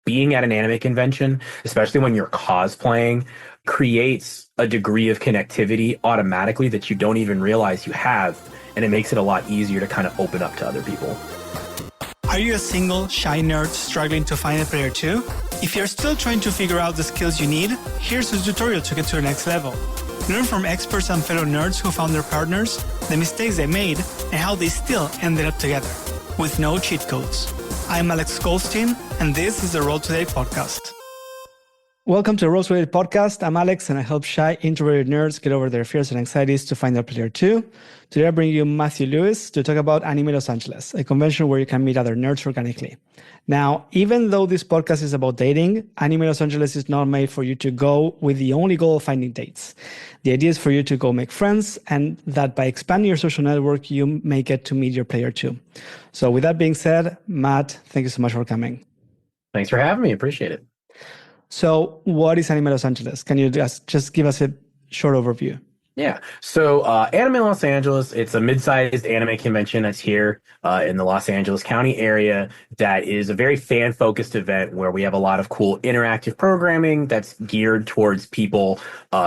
being at an anime convention, especially when you're cosplaying, creates a degree of connectivity automatically that you don't even realize you have. And it makes it a lot easier to kind of open up to other people. Are you a single, shy nerd struggling to find a player too? If you're still trying to figure out the skills you need, here's a tutorial to get to the next level. Learn from experts and fellow nerds who found their partners, the mistakes they made, and how they still ended up together, with no cheat codes. I'm Alex Goldstein, and this is the Roll Today podcast. Welcome to the Roll Today podcast. I'm Alex, and I help shy, introverted nerds get over their fears and anxieties to find their player too. Today I bring you Matthew Lewis to talk about Animé Los Angeles, a convention where you can meet other nerds organically. Now, even though this podcast is about dating, Animé Los Angeles is not made for you to go with the only goal of finding dates. The idea is for you to go make friends, and that by expanding your social network, you may get to meet your player too. So with that being said, Matt, thank you so much for coming. Thanks for having me. Appreciate it. So what is Animé Los Angeles? Can you just give us a short overview? Yeah. So Animé Los Angeles, it's a mid-sized anime convention that's here in the Los Angeles County area that is a very fan-focused event where we have a lot of cool interactive programming that's geared towards people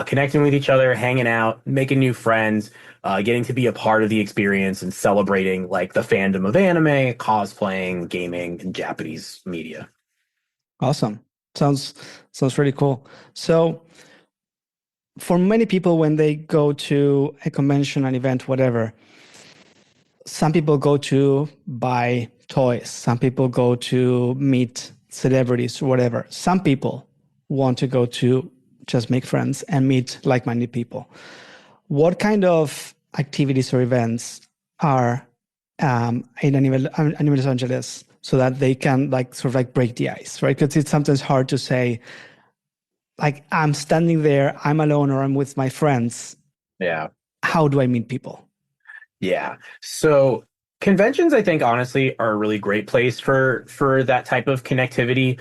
connecting with each other, hanging out, making new friends, getting to be a part of the experience and celebrating like the fandom of anime, cosplaying, gaming, and Japanese media. Awesome. Sounds really cool. So for many people, when they go to a convention, an event, whatever, some people go to buy toys. Some people go to meet celebrities or whatever. Some people want to go to just make friends and meet like-minded people. What kind of activities or events are in Animé Los Angeles so that they can break the ice, right? Because it's sometimes hard to say, like, I'm standing there, I'm alone, or I'm with my friends. Yeah. How do I meet people? Yeah. So conventions, I think, honestly, are a really great place for that type of connectivity.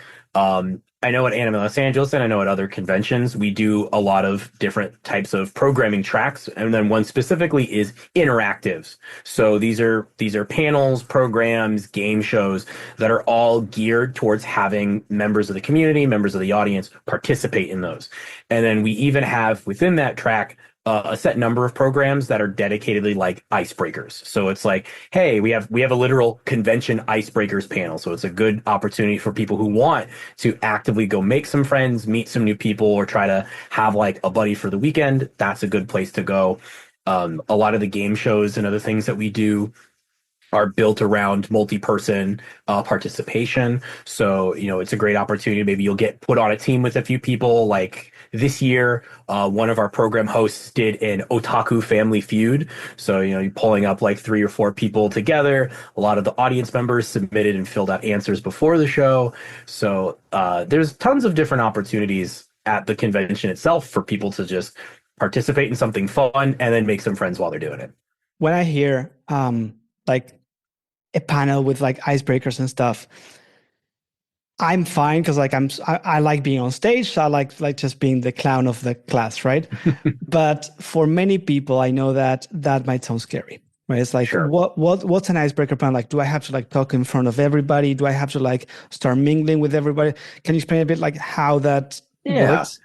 I know at Animé Los Angeles and I know at other conventions, we do a lot of different types of programming tracks. And then one specifically is interactives. So these are panels, programs, game shows that are all geared towards having members of the community, members of the audience participate in those. And then we even have within that track a set number of programs that are dedicatedly like icebreakers. So it's like, hey, we have a literal convention icebreakers panel. So it's a good opportunity for people who want to actively go make some friends, meet some new people, or try to have like a buddy for the weekend. That's a good place to go. A lot of the game shows and other things that we do are built around multi-person participation. So, it's a great opportunity. Maybe you'll get put on a team with a few people. Like this year, one of our program hosts did an otaku family feud. So, you're pulling up like 3 or 4 people together. A lot of the audience members submitted and filled out answers before the show. So there's tons of different opportunities at the convention itself for people to just participate in something fun and then make some friends while they're doing it. When I hear like a panel with like icebreakers and stuff, I'm fine because like I like being on stage. So I like just being the clown of the class, right? But for many people, I know that might sound scary, right? It's like, Sure. What's an icebreaker panel? Like, do I have to like talk in front of everybody? Do I have to like start mingling with everybody? Can you explain a bit like how that works?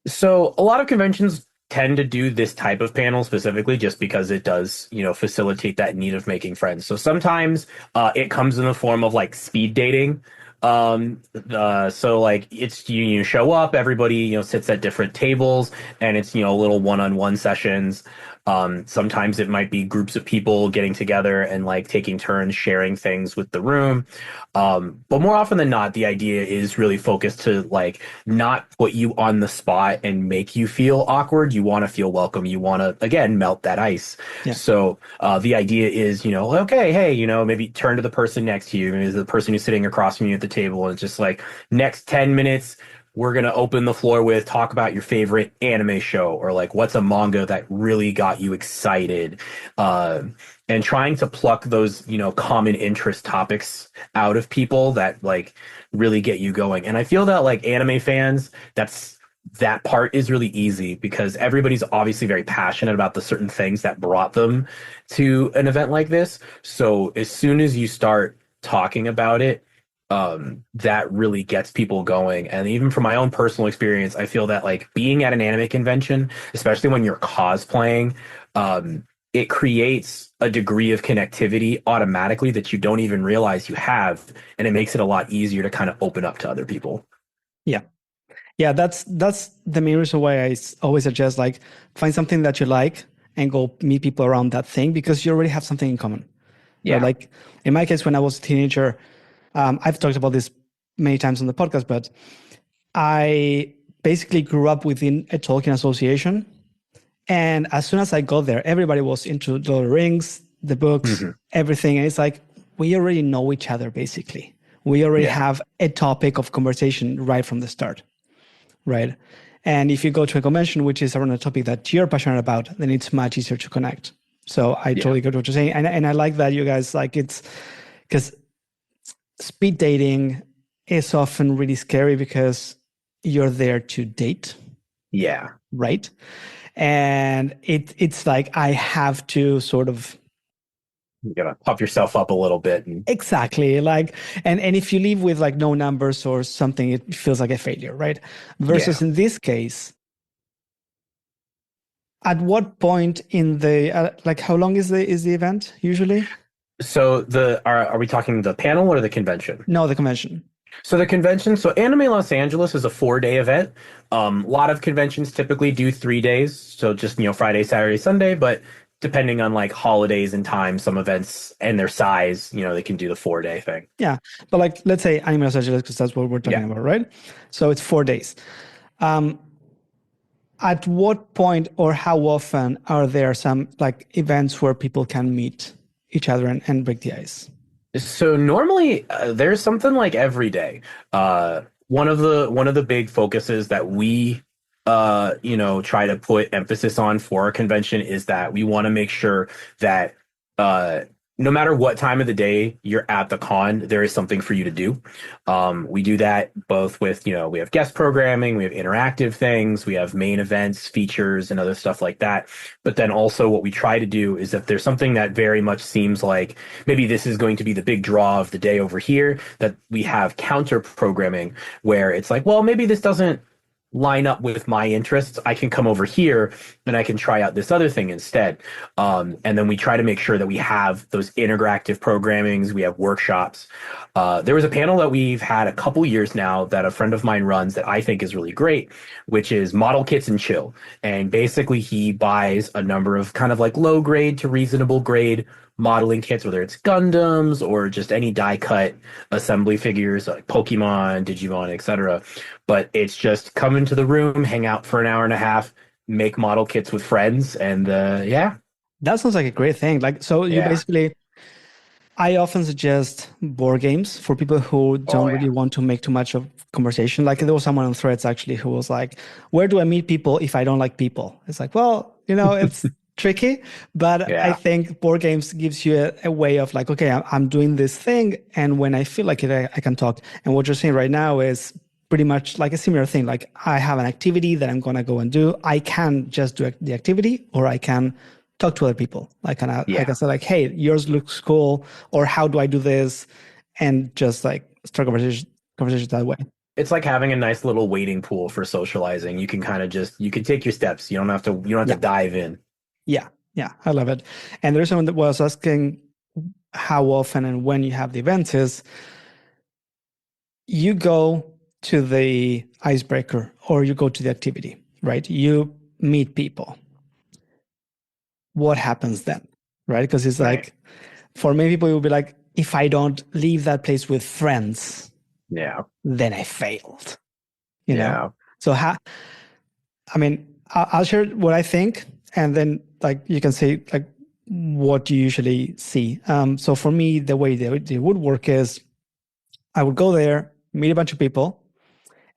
So a lot of conventions tend to do this type of panel specifically just because it does, facilitate that need of making friends. So sometimes it comes in the form of like speed dating. So like it's you show up, everybody sits at different tables, and it's little one-on-one sessions. Sometimes it might be groups of people getting together and like taking turns sharing things with the room. But more often than not, the idea is really focused to like not put you on the spot and make you feel awkward. You want to feel welcome. You want to, again, melt that ice. Yeah. So the idea is, okay, hey, maybe turn to the person next to you, maybe the person who's sitting across from you at the table, and it's just like next 10 minutes, we're going to open the floor with talk about your favorite anime show, or like what's a manga that really got you excited, and trying to pluck those, common interest topics out of people that like really get you going. And I feel that like anime fans, that part is really easy because everybody's obviously very passionate about the certain things that brought them to an event like this. So as soon as you start talking about it, that really gets people going. And even from my own personal experience, I feel that like being at an anime convention, especially when you're cosplaying, it creates a degree of connectivity automatically that you don't even realize you have, and it makes it a lot easier to kind of open up to other people. Yeah. Yeah, that's the main reason why always suggest like find something that you like and go meet people around that thing because you already have something in common, right? Yeah. Like in my case, when I was a teenager, I've talked about this many times on the podcast, but I basically grew up within a Tolkien association, and as soon as I got there, everybody was into the Lord of the Rings, the books, Hmm. everything, and it's like we already know each other basically. We already Yeah. have a topic of conversation right from the start, right? And if you go to a convention which is around a topic that you're passionate about, then it's much easier to connect. So I Yeah. totally get what you're saying, and I like that you guys like it's because speed dating is often really scary because you're there to date, Yeah. right? And it's like I have to sort of You gotta pump yourself up a little bit and exactly like and if you leave with like no numbers or something, it feels like a failure, right? yeah. Versus in this case, at what point in the like how long is the event usually? So are we talking the panel or the convention? No, the convention. So the convention, so Anime Los Angeles is a 4-day event. A lot of conventions typically do 3 days, so just Friday, Saturday, Sunday. But depending on like holidays and time, some events and their size, they can do the 4-day thing. Yeah, but like let's say Animé Los Angeles because that's what we're talking Yeah. about, right? So it's 4 days. Um, at what point or how often are there some like events where people can meet each other and break the ice? So normally there's something like every day. One of the big focuses that we try to put emphasis on for our convention is that we want to make sure that uh no matter what time of the day you're at the con, there is something for you to do. We do that both with, we have guest programming, we have interactive things, we have main events, features, and other stuff like that. But then also what we try to do is if there's something that very much seems like maybe this is going to be the big draw of the day over here, that we have counter programming where it's like, well, maybe this doesn't line up with my interests. I can come over here and I can try out this other thing instead. And then we try to make sure that we have those interactive programmings. We have workshops. There was a panel that we've had a couple years now that a friend of mine runs that I think is really great, which is Model Kits and Chill. And basically he buys a number of kind of like low grade to reasonable grade modeling kits, whether it's Gundams or just any die cut assembly figures like Pokemon, Digimon, etc. But it's just come into the room, hang out for an hour and a half, make model kits with friends, and yeah, That sounds like a great thing. Like, so you yeah, basically, I often suggest board games for people who oh don't yeah, really want to make too much of conversation. Like there was someone on Threads actually who was like, "Where do I meet people if I don't like people?" It's like, well, it's tricky, but I yeah, think board games gives you a way of like, okay, I'm doing this thing, and when I feel like it, I can talk. And what you're saying right now is pretty much like a similar thing. Like I have an activity that I'm gonna go and do. I can just do the activity, or I can talk to other people. I yeah. can say like, hey, yours looks cool, or how do I do this, and just like start conversations that way. It's like having a nice little waiting pool for socializing. You can kind of just you can take your steps. You don't have to Yeah, dive in. yeah, yeah. I love it. And there's someone that was asking how often and when you have the events is you go to the icebreaker or you go to the activity, right? You meet people. What happens then, right? Because it's Right. like for many people, it will be like, if I don't leave that place with friends, Yeah. then I failed, you know? Yeah. So how, I mean, I'll share what I think, and then like you can say like what you usually see. So for me, the way they would work is I would go there, meet a bunch of people,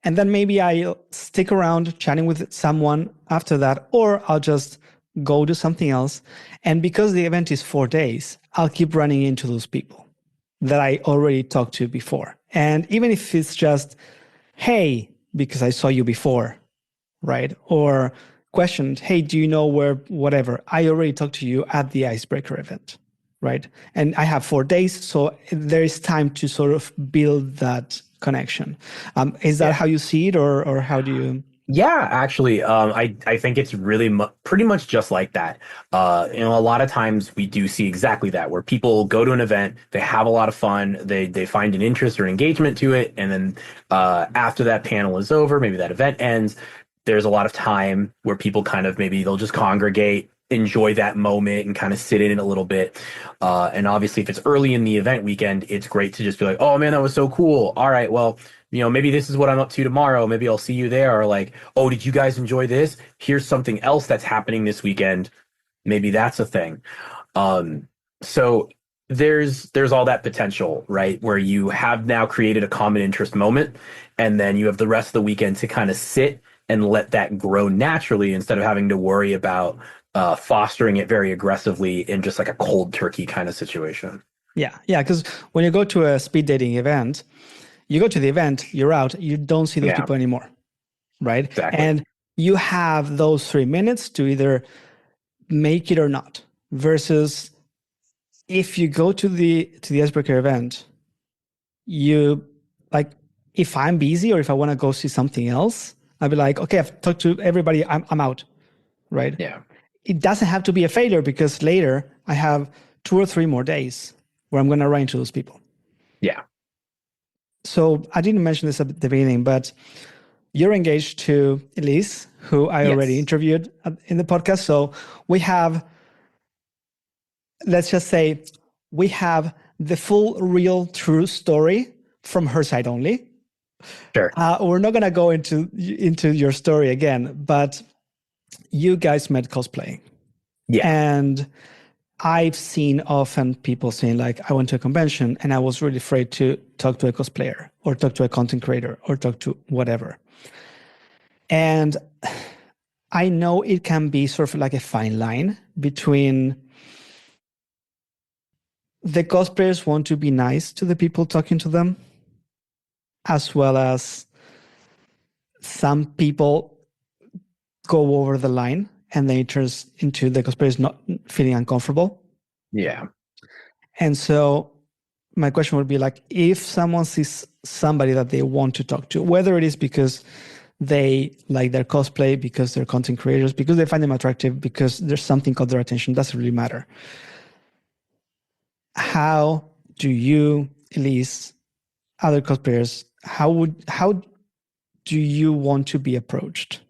and then maybe I'll stick around chatting with someone after that, or I'll just go do something else. And because the event is 4 days, I'll keep running into those people that I already talked to before. And even if it's just, hey, because I saw you before, right? Or questioned, hey, do you know where, whatever? I already talked to you at the Icebreaker event, right? And I have 4 days, so there is time to sort of build that connection. Is that Yeah. how you see it, or how do you? Yeah, actually, I think it's really pretty much just like that. A lot of times we do see exactly that, where people go to an event, they have a lot of fun, they find an interest or engagement to it, and then after that panel is over, maybe that event ends, there's a lot of time where people kind of maybe they'll just congregate, enjoy that moment, and kind of sit in it a little bit. And obviously, if it's early in the event weekend, it's great to just be like, "Oh man, that was so cool! All right, well." Maybe this is what I'm up to tomorrow. Maybe I'll see you there. Or like, oh, did you guys enjoy this? Here's something else that's happening this weekend. Maybe that's a thing. Um, so there's all that potential, right? Where you have now created a common interest moment, and then you have the rest of the weekend to kind of sit and let that grow naturally instead of having to worry about fostering it very aggressively in just like a cold turkey kind of situation. Yeah, yeah. Because when you go to a speed dating event, you go to the event, you're out, you don't see those Yeah, people anymore, right? exactly. And you have those 3 minutes to either make it or not. Versus if you go to the Icebreaker event, you like if I'm busy or if I want to go see something else, I'll be like, okay, I've talked to everybody, I'm out, right? Yeah, It doesn't have to be a failure because later I have 2 or 3 more days where I'm going to run into those people. yeah, So I didn't mention this at the beginning, but you're engaged to Elise, who I already yes, interviewed in the podcast. So we have, let's just say, we have the full, real, true story from her side only. sure. We're not going to go into your story again, but you guys met cosplaying. Yeah, And I've seen often people saying, like, I went to a convention and I was really afraid to talk to a cosplayer or talk to a content creator or talk to whatever. And I know it can be sort of like a fine line between the cosplayers want to be nice to the people talking to them, as well as some people go over the line and then it turns into the cosplayers not feeling uncomfortable. yeah. And so my question would be like, if someone sees somebody that they want to talk to, whether it is because they like their cosplay, because they're content creators, because they find them attractive, because there's something caught their attention, doesn't really matter. How do you, Elise, other cosplayers, how do you want to be approached?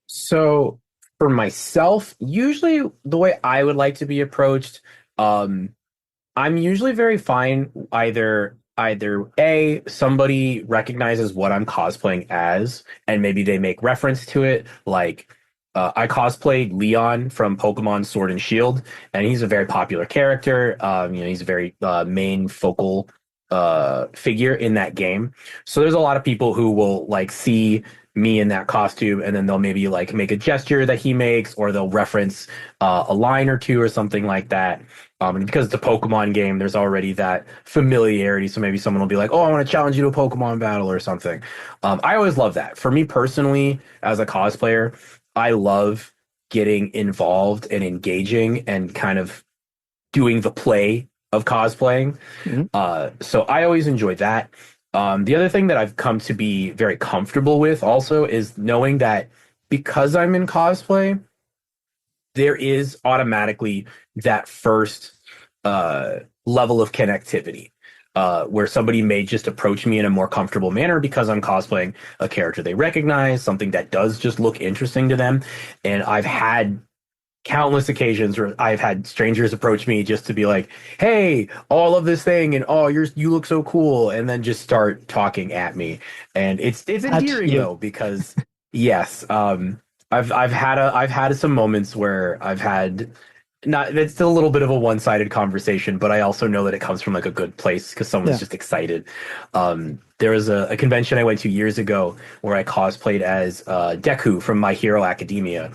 So for myself, usually the way I would like to be approached, um, I'm usually very fine either A, somebody recognizes what I'm cosplaying as, and maybe they make reference to it. Like I cosplayed Leon from Pokemon Sword and Shield, and he's a very popular character. He's a very main focal figure in that game. So there's a lot of people who will like see me in that costume and then they'll maybe like make a gesture that he makes or they'll reference a line or two or something like that. And because it's a Pokemon game, there's already that familiarity. So maybe someone will be like, "Oh, I want to challenge you to a Pokemon battle" or something. I always love that. For me personally, as a cosplayer, I love getting involved and engaging and kind of doing the play of cosplaying. Mhm. So I always enjoy that. The other thing that I've come to be very comfortable with also is knowing that because I'm in cosplay, there is automatically that first level of connectivity. Where somebody may just approach me in a more comfortable manner because I'm cosplaying a character they recognize, something that does just look interesting to them. And I've had countless occasions where I've had strangers approach me just to be like, "Hey, oh, I love this thing," and "Oh, you look so cool," and then just start talking at me. And it's At endearing you. though because yes, I've had some moments where I've had not it's still a little bit of a one-sided conversation, but I also know that it comes from like a good place because someone's Yeah. just excited. There was a convention I went to years ago where I cosplayed as Deku from My Hero Academia,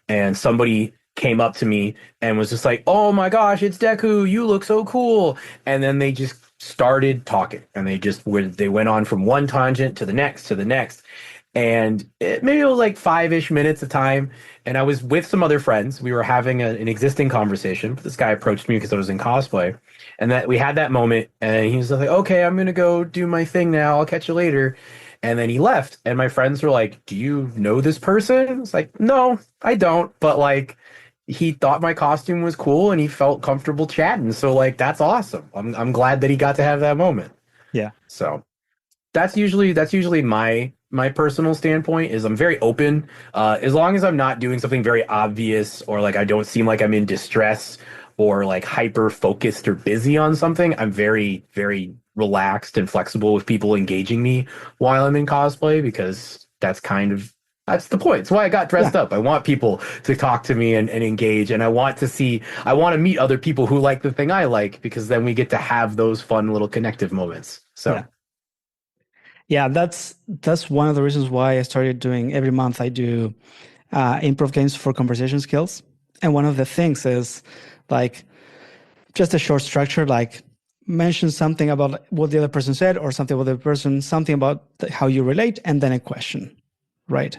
and somebody came up to me and was just like, "Oh my gosh, it's Deku! You look so cool!" And then they just started talking, and they went on from one tangent to the next to the next, and maybe it was like 5-ish minutes of time. And I was with some other friends. We were having an existing conversation. But this guy approached me because I was in cosplay, and that we had that moment. And he was like, "Okay, I'm gonna go do my thing now. I'll catch you later." And then he left. And my friends were like, "Do you know this person?" It's like, "No, I don't." But like, he thought my costume was cool, and he felt comfortable chatting. So like, that's awesome. I'm glad that he got to have that moment. Yeah. So that's usually my personal standpoint is I'm very open. As long as I'm not doing something very obvious or like I don't seem like I'm in distress or like hyper focused or busy on something, I'm very, very relaxed and flexible with people engaging me while I'm in cosplay because that's the point. It's why I got Yeah. dressed up. I want people to talk to me and engage, and I want to meet other people who like the thing I like because then we get to have those fun little connective moments. So Yeah. Yeah, that's one of the reasons why I started doing every month I do improv games for conversation skills. And one of the things is like just a short structure, like mention something about what the other person said or something about the person, something about how you relate, and then a question, right?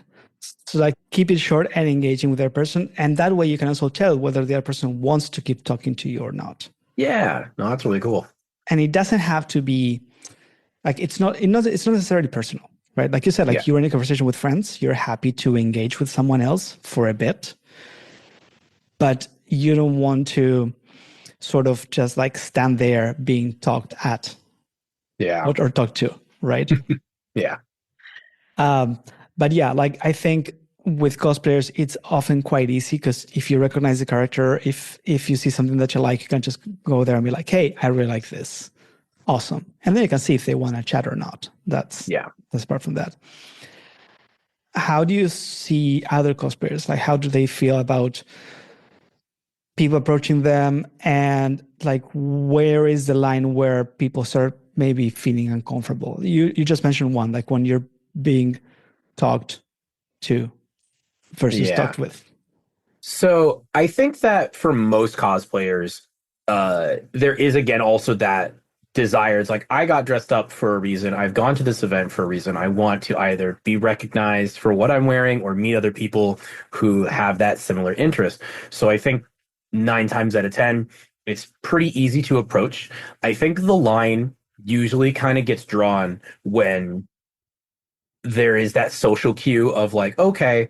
So like keep it short and engaging with the other person. And that way you can also tell whether the other person wants to keep talking to you or not. yeah, no, that's really cool. And it doesn't have to be like it's not necessarily personal, right? Like you said, Yeah. like you're in a conversation with friends, you're happy to engage with someone else for a bit, but you don't want to sort of just like stand there being talked at Yeah. or talked to, right? Yeah. um, but yeah, like I think with cosplayers, it's often quite easy because if you recognize the character, if you see something that you like, you can just go there and be like, "Hey, I really like this. Awesome!" And then you can see if they want to chat or not. Yeah. That's apart from that. How do you see other cosplayers? Like, how do they feel about people approaching them? And like, where is the line where people start maybe feeling uncomfortable? You just mentioned one, like when you're being talked to versus Yeah. talked with. So I think that for most cosplayers, there is again also that desire. It's like I got dressed up for a reason. I've gone to this event for a reason. I want to either be recognized for what I'm wearing or meet other people who have that similar interest. So I think 9 times out of 10, it's pretty easy to approach. I think the line usually kind of gets drawn when there is that social cue of like, okay,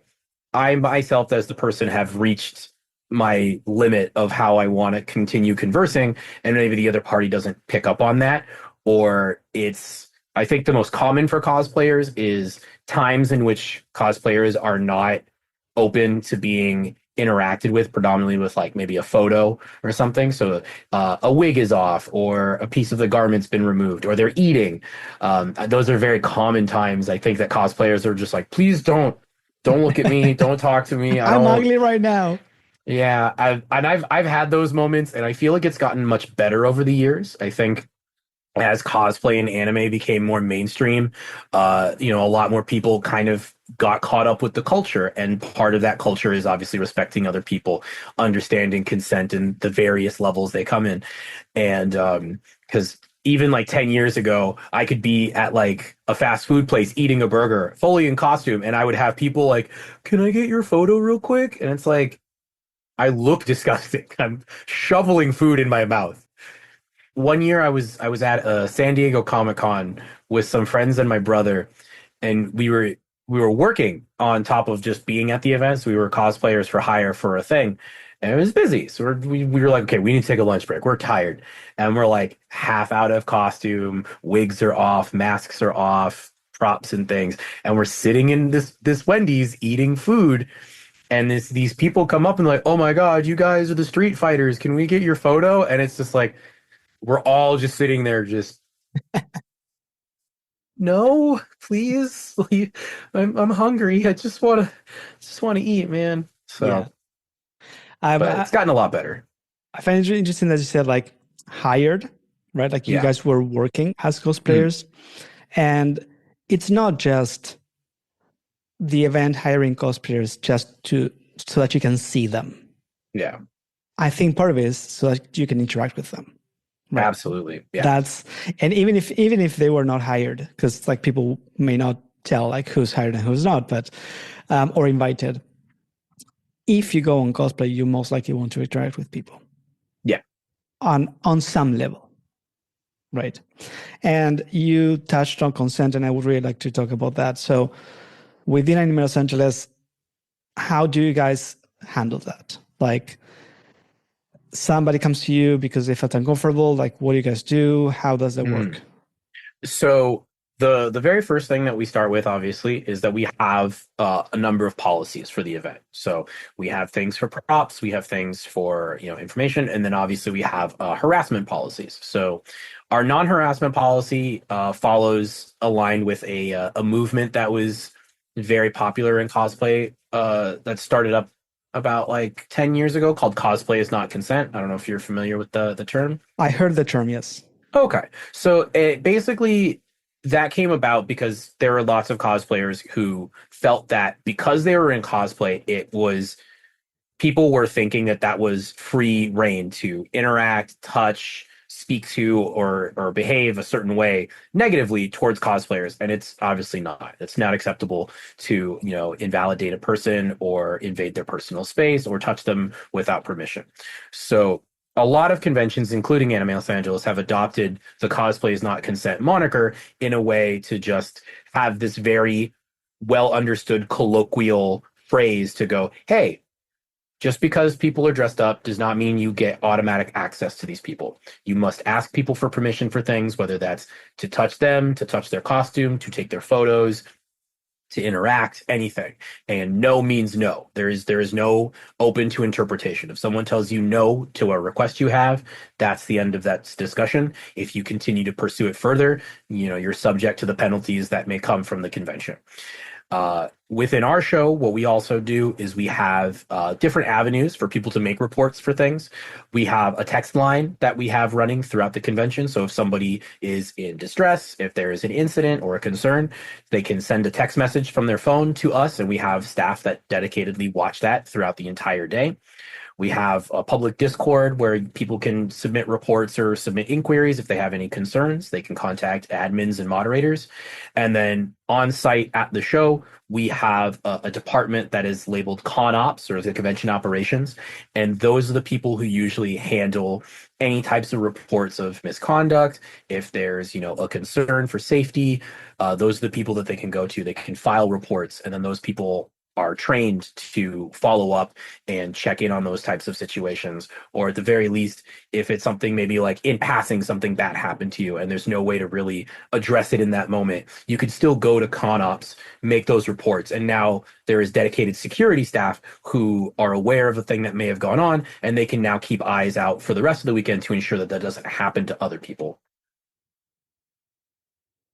I myself as the person have reached my limit of how I want to continue conversing, and maybe the other party doesn't pick up on that, or I think the most common for cosplayers is times in which cosplayers are not open to being interacted with, predominantly with like maybe a photo or something. So a wig is off, or a piece of the garment's been removed, or they're eating. Those are very common times. I think that cosplayers are just like, please don't look at me, don't talk to me. I I'm don't. ugly right now. Yeah, I've had those moments, and I feel like it's gotten much better over the years. I think as cosplay and anime became more mainstream, a lot more people kind of got caught up with the culture, and part of that culture is obviously respecting other people, understanding consent and the various levels they come in, and because even like 10 years ago, I could be at like a fast food place eating a burger fully in costume, and I would have people like, "Can I get your photo real quick?" And it's like, I look disgusting. I'm shoveling food in my mouth. One year I was at a San Diego Comic Con with some friends and my brother, and we were working on top of just being at the events. We were cosplayers for hire for a thing, and it was busy. So we were like, okay, we need to take a lunch break. We're tired, and we're like half out of costume, wigs are off, masks are off, props and things, and we're sitting in this Wendy's eating food, and these people come up and like, oh my God, you guys are the Street Fighters. Can we get your photo? And it's just like we're all just sitting there, just no, please. I'm hungry. I just want to eat, man. Yeah. So, I've, but it's gotten a lot better. I find it interesting that you said like hired, right? Like you Yeah. guys were working as Mm, cosplayers. And it's not just the event hiring cosplayers just to so that you can see them. yeah. I think part of it is so that you can interact with them. Right. Absolutely. Yeah. That's and even if they were not hired, because like people may not tell like who's hired and who's not, but or invited. If you go on cosplay, you most likely want to interact with people Yeah. on some level, right? And you touched on consent, and I would really like to talk about that. So within Animé Los Angeles, how do you guys handle that? Like, somebody comes to you because they felt uncomfortable. Like, what do you guys do? How does that work? So the very first thing that we start with, obviously, is that we have a number of policies for the event. So we have things for props, we have things for information, and then obviously we have harassment policies. So our non-harassment policy follows aligned with a movement that was very popular in cosplay that started up about like 10 years ago called cosplay is not consent. I don't know if you're familiar with the term. I heard the term, yes. Okay. So it basically that came about because there were lots of cosplayers who felt that because they were in cosplay, it was people were thinking that that was free reign to interact, touch, speak to, or behave a certain way negatively towards cosplayers, and it's obviously not. It's not acceptable to invalidate a person or invade their personal space or touch them without permission. So a lot of conventions, including Anime Los Angeles, have adopted the cosplay is not consent moniker in a way to just have this very well understood colloquial phrase to go, hey, just because people are dressed up does not mean you get automatic access to these people. You must ask people for permission for things, whether that's to touch them, to touch their costume, to take their photos, to interact, anything. And no means no. There is no open to interpretation. If someone tells you no to a request you have, that's the end of that discussion. If you continue to pursue it further, you're subject to the penalties that may come from the convention. Within our show, what we also do is we have different avenues for people to make reports for things. We have a text line that we have running throughout the convention. So if somebody is in distress, if there is an incident or a concern, they can send a text message from their phone to us, and we have staff that dedicatedly watch that throughout the entire day. We have a public Discord where people can submit reports or submit inquiries if they have any concerns. They can contact admins and moderators. And then on site at the show, we have a department that is labeled Con Ops, or the convention operations. And those are the people who usually handle any types of reports of misconduct. If there's, a concern for safety, those are the people that they can go to. They can file reports, and then those people are trained to follow up and check in on those types of situations, or at the very least, if it's something maybe like in passing something bad happened to you and there's no way to really address it in that moment, you could still go to ConOps, make those reports, and now there is dedicated security staff who are aware of the thing that may have gone on, and they can now keep eyes out for the rest of the weekend to ensure that that doesn't happen to other people.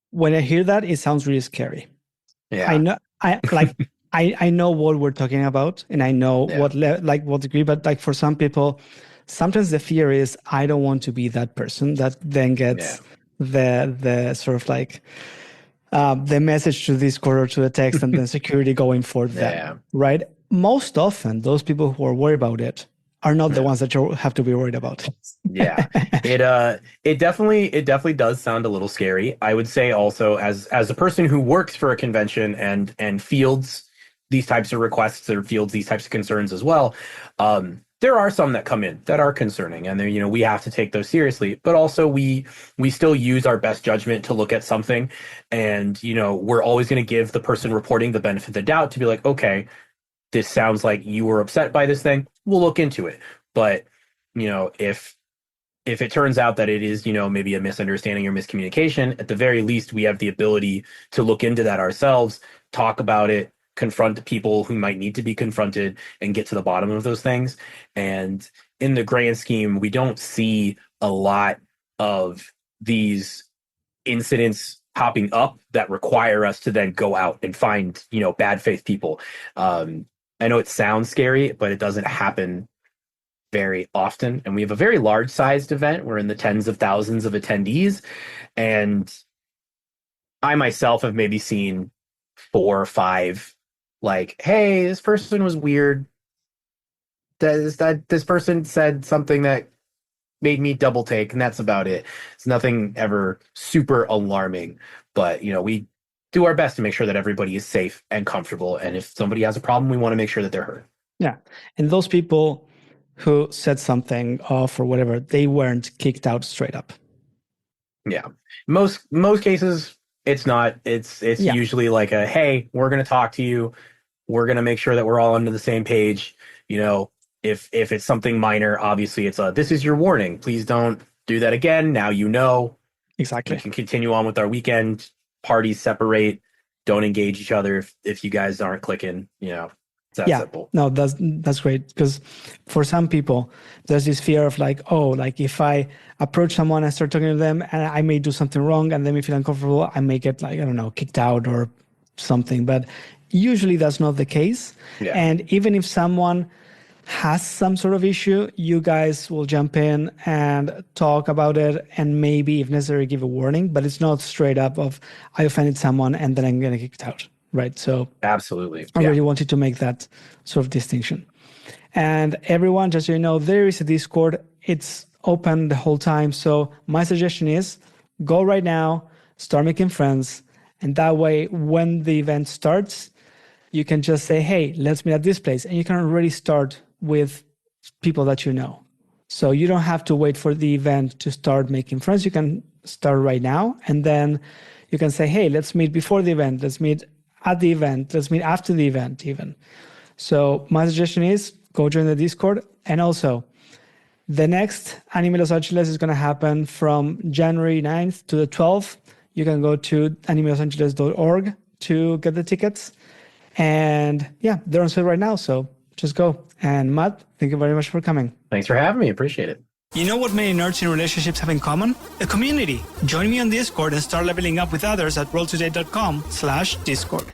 When I hear that, it sounds really scary. Yeah. I know, I know what we're talking about, and I know Yeah. what degree, but like for some people, sometimes the fear is I don't want to be that person that then gets the sort of like the message to Discord or to the text, and then security going for them, right? Most often, those people who are worried about it are not the ones that you have to be worried about. Yeah, it definitely does sound a little scary. I would say also as a person who works for a convention and fields these types of requests or fields these types of concerns as well, there are some that come in that are concerning, and we have to take those seriously. But also we still use our best judgment to look at something, and we're always going to give the person reporting the benefit of the doubt to be like, okay, this sounds like you were upset by this thing. We'll look into it. But if it turns out that it is, maybe a misunderstanding or miscommunication, at the very least, we have the ability to look into that ourselves, talk about it, confront people who might need to be confronted, and get to the bottom of those things. And in the grand scheme, we don't see a lot of these incidents popping up that require us to then go out and find, bad faith people. I know it sounds scary, but it doesn't happen very often. And we have a very large sized event. We're in the tens of thousands of attendees. And I myself have maybe seen 4 or 5, like, hey, this person was weird. This person said something that made me double take, and that's about it. It's nothing ever super alarming. But, we do our best to make sure that everybody is safe and comfortable. And if somebody has a problem, we want to make sure that they're heard. Yeah. And those people who said something off or whatever, they weren't kicked out straight up. Yeah. Most cases, it's not. It's usually like a, hey, we're going to talk to you. We're going to make sure that we're all under the same page. You know, if it's something minor, obviously it's this is your warning. Please don't do that again. Now you know. Exactly. We can continue on with our weekend. Parties separate. Don't engage each other if you guys aren't clicking. You know, it's that simple. No, that's great, because for some people there's this fear of like, oh, like if I approach someone and start talking to them and I may do something wrong and they may feel uncomfortable, I may get like, I don't know, kicked out or something. But usually that's not the case. Yeah. And even if someone has some sort of issue, you guys will jump in and talk about it and maybe, if necessary, give a warning. But it's not straight up of, I offended someone and then I'm going to get kicked out, right? So absolutely, I really wanted to make that sort of distinction. And everyone, just so you know, there is a Discord. It's open the whole time. So my suggestion is go right now, start making friends. And that way, when the event starts, you can just say, hey, let's meet at this place. And you can already start with people that you know. So you don't have to wait for the event to start making friends. You can start right now. And then you can say, hey, let's meet before the event. Let's meet at the event. Let's meet after the event even. So my suggestion is go join the Discord. And also, the next Animé Los Angeles is going to happen from January 9th to the 12th. You can go to animelosangeles.org to get the tickets. And yeah, they're on sale right now. So just go. And Matt, thank you very much for coming. Thanks for having me. Appreciate it. You know what many nerds in relationships have in common? A community. Join me on Discord and start leveling up with others at rolltoday.com/Discord.